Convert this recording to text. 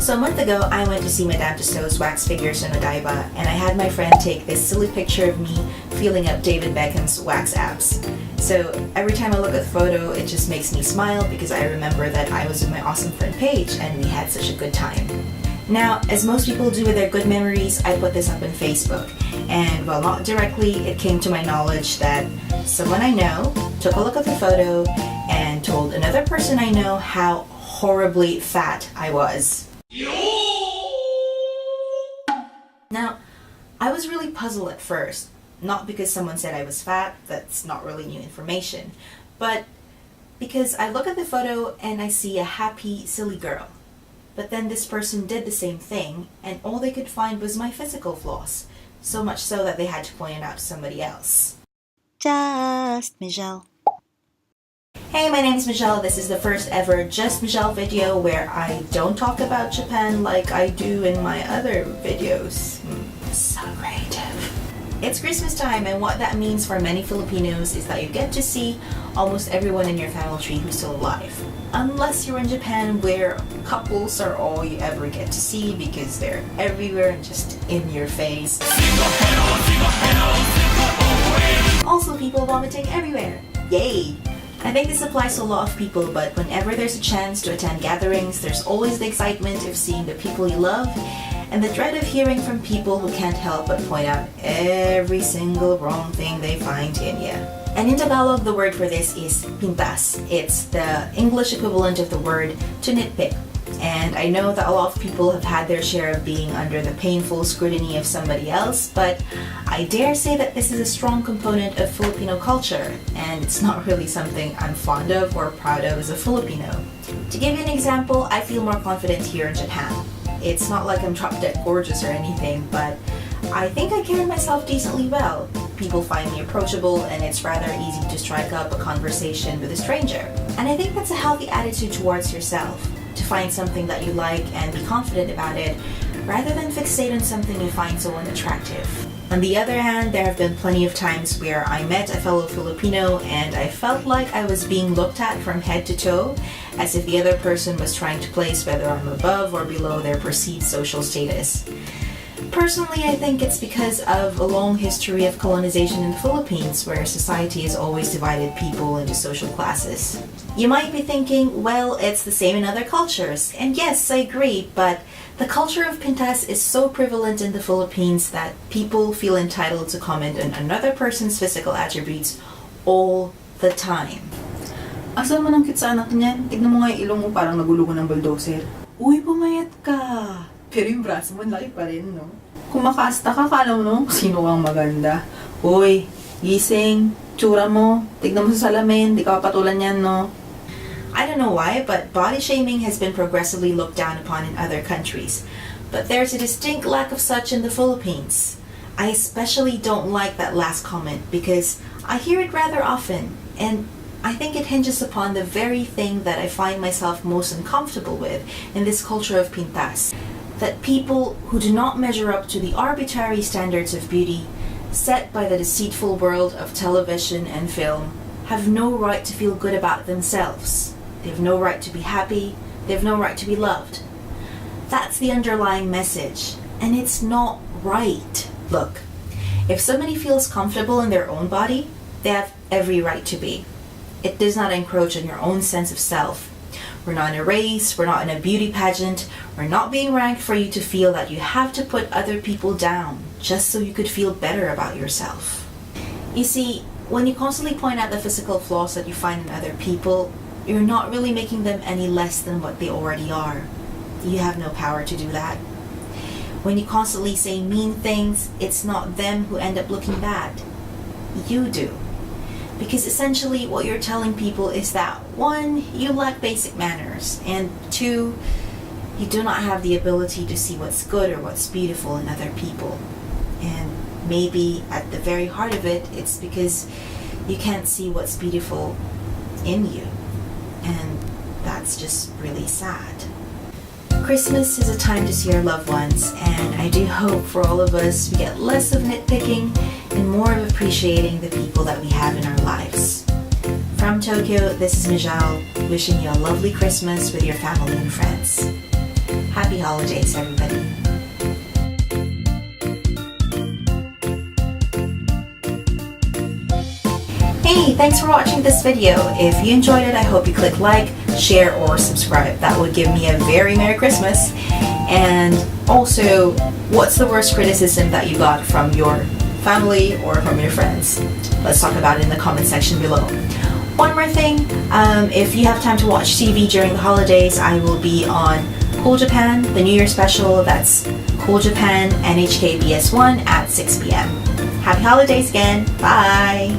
So a month ago, I went to see Madame Tussauds wax figures in Odaiba, and I had my friend take this silly picture of me feeling up David Beckham's wax abs. So every time I look at the photo, it just makes me smile because I remember that I was with my awesome friend Paige and we had such a good time. Now, as most people do with their good memories, I put this up on Facebook. And while not directly, it came to my knowledge that someone I know took a look at the photo and told another person I know how horribly fat I was. Now, I was really puzzled at first, not because someone said I was fat, that's not really new information, but because I look at the photo and I see a happy, silly girl. But then this person did the same thing, and all they could find was my physical flaws, so much so that they had to point it out to somebody else. Just Mizhelle. Hey, my name is Mizhelle. This is the first ever Just Mizhelle video where I don't talk about Japan like I do in my other videos. So creative. It's Christmas time, and what that means for many Filipinos is that you get to see almost everyone in your family tree who's still alive. Unless you're in Japan, where couples are all you ever get to see because they're everywhere and just in your face. Also, people vomiting everywhere. Yay! I think this applies to a lot of people, but whenever there's a chance to attend gatherings, there's always the excitement of seeing the people you love and the dread of hearing from people who can't help but point out every single wrong thing they find in you. And in Tagalog, the word for this is Pintas. It's the English equivalent of the word to nitpick. And I know that a lot of people have had their share of being under the painful scrutiny of somebody else, but I dare say that this is a strong component of Filipino culture, and it's not really something I'm fond of or proud of as a Filipino. To give you an example, I feel more confident here in Japan. It's not like I'm drop dead gorgeous or anything, but I think I carry myself decently well. People find me approachable, and it's rather easy to strike up a conversation with a stranger. And I think that's a healthy attitude towards yourself, to find something that you like and be confident about it, rather than fixate on something you find so unattractive. On the other hand, there have been plenty of times where I met a fellow Filipino and I felt like I was being looked at from head to toe, as if the other person was trying to place whether I'm above or below their perceived social status. Personally, I think it's because of a long history of colonization in the Philippines, where society has always divided people into social classes. You might be thinking, well, it's the same in other cultures, and yes, I agree, but the culture of Pintas is so prevalent in the Philippines that people feel entitled to comment on another person's physical attributes all the time. Asan mo nang kitsa anak niyan? Tignan mo nga yung ilong mo, parang nagulugan ng bulldozer. Uy, pumayat ka! Pero yung braso mo, laki pa rin, no? Kung makasta ka, kala mo, no? Sino kang maganda? Uy, gising, tsura mo, tignan mo sa salamin, di ka papatulan yan, no? I don't know why, but body shaming has been progressively looked down upon in other countries. But there's a distinct lack of such in the Philippines. I especially don't like that last comment because I hear it rather often, and I think it hinges upon the very thing that I find myself most uncomfortable with in this culture of Pintas. That people who do not measure up to the arbitrary standards of beauty set by the deceitful world of television and film have no right to feel good about themselves. They have no right to be happy. They have no right to be loved. That's the underlying message, and it's not right. Look, if somebody feels comfortable in their own body, they have every right to be. It does not encroach on your own sense of self. We're not in a race, we're not in a beauty pageant, we're not being ranked for you to feel that you have to put other people down just so you could feel better about yourself. You see, when you constantly point out the physical flaws that you find in other people, you're not really making them any less than what they already are. You have no power to do that. When you constantly say mean things, it's not them who end up looking bad. You do. Because essentially what you're telling people is that 1, you lack basic manners, and 2, you do not have the ability to see what's good or what's beautiful in other people. And maybe at the very heart of it, it's because you can't see what's beautiful in you. And that's just really sad. Christmas is a time to see our loved ones, and I do hope for all of us we get less of nitpicking and more of appreciating the people that we have in our lives. From Tokyo, this is Mizhelle, wishing you a lovely Christmas with your family and friends. Happy holidays, everybody. Hey, thanks for watching this video. If you enjoyed it, I hope you click like, share, or subscribe. That would give me a very Merry Christmas. And also, what's the worst criticism that you got from your family or from your friends? Let's talk about it in the comment section below. One more thing, if you have time to watch TV during the holidays, I will be on Cool Japan, the New Year special. That's Cool Japan NHK BS1 at 6 p.m. Happy holidays again. Bye!